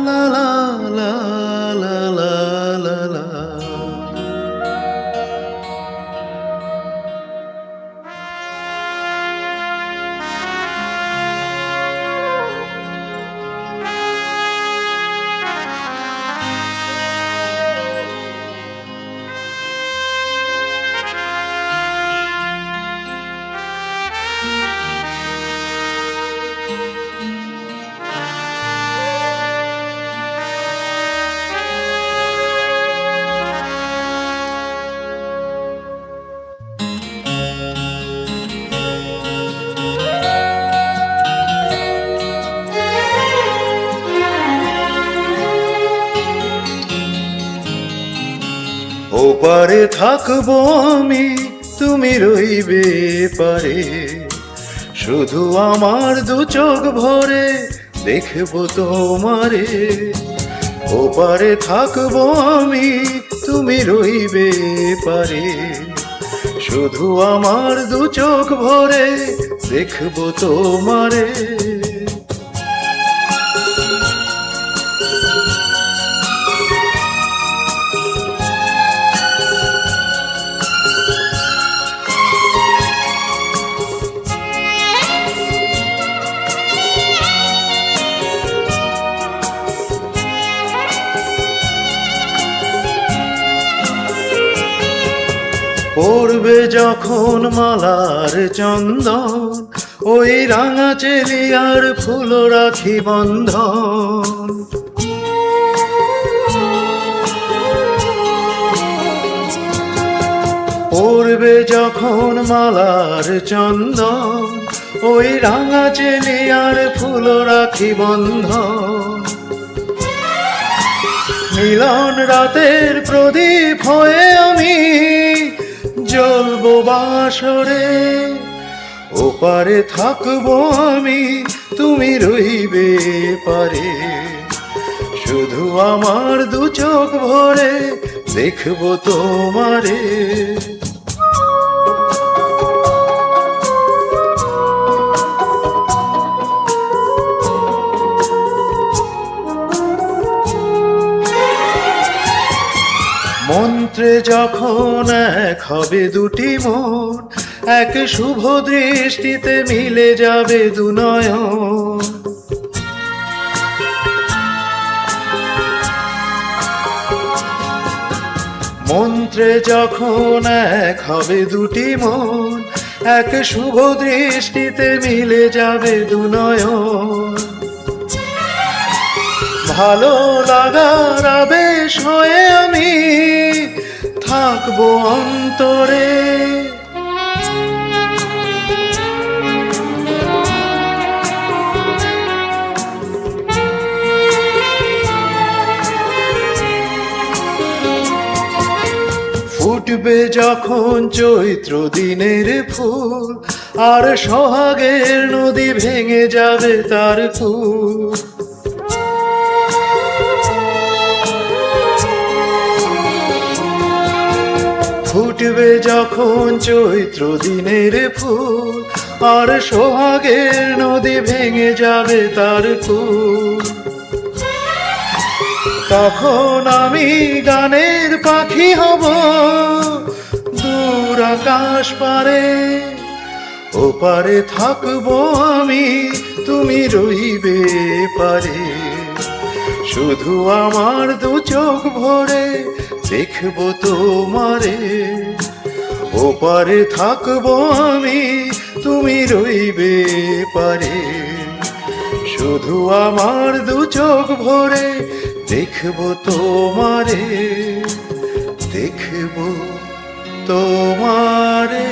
লা লা লা লা লা লা লা। ওপারে থাকবো আমি, তুমি রইবে পারে, শুধু আমার দু চোখ ভরে দেখবো তোমারে। ওপারে থাকবো আমি, তুমি রইবে পারে, শুধু আমার দু চোখ ভরে দেখবো তোমারে। পড়বে যখন মালার চন্দন, ওই রাঙা চেলিয়ার ফুল রাখি বন্ধন। পড়বে যখন মালার চন্দন, ওই রাঙা চেলিয়ার ফুল রাখি বন্ধন। মিলন রাতের প্রদীপ হয়ে আমি জ্বলবো বাসরে। ওপারে থাকবো আমি, তুমি রইবে পারে, শুধু আমার দু চোখ ভরে দেখবো তোমারে। মন্ত্রে যখন এক হবে দুটি মন, এক শুভ দৃষ্টিতে মিলে যাবে দু নয়ন। মন্ত্রে যখন এক হবে দুটি মন, এক শুভ দৃষ্টিতে মিলে যাবে দু নয়ন। ভালো লাগার আবেশ হয়ে আমি থাকবো অন্তরে। ফুটবে যখন চৈত্র দিনের ফুল, আর সোহাগের নদী ভেঙে যাবে তার কুল। ফুটবে যখন চৈত্র দিনের ফুল, আর সোহাগের নদী ভেঙে যাবে তার কুল। তখন আমি গানের পাখি হব দূর আকাশ পারে। ওপারে থাকবো আমি, তুমি রইবে পারে, শুধু আমার দু চোখ ভরে দেখবো তোমারে। ওপারে থাকবো আমি, তুমি রইবে পারে, শুধু আমার দু চোখ ভরে দেখবো তোমারে, দেখবো তোমারে।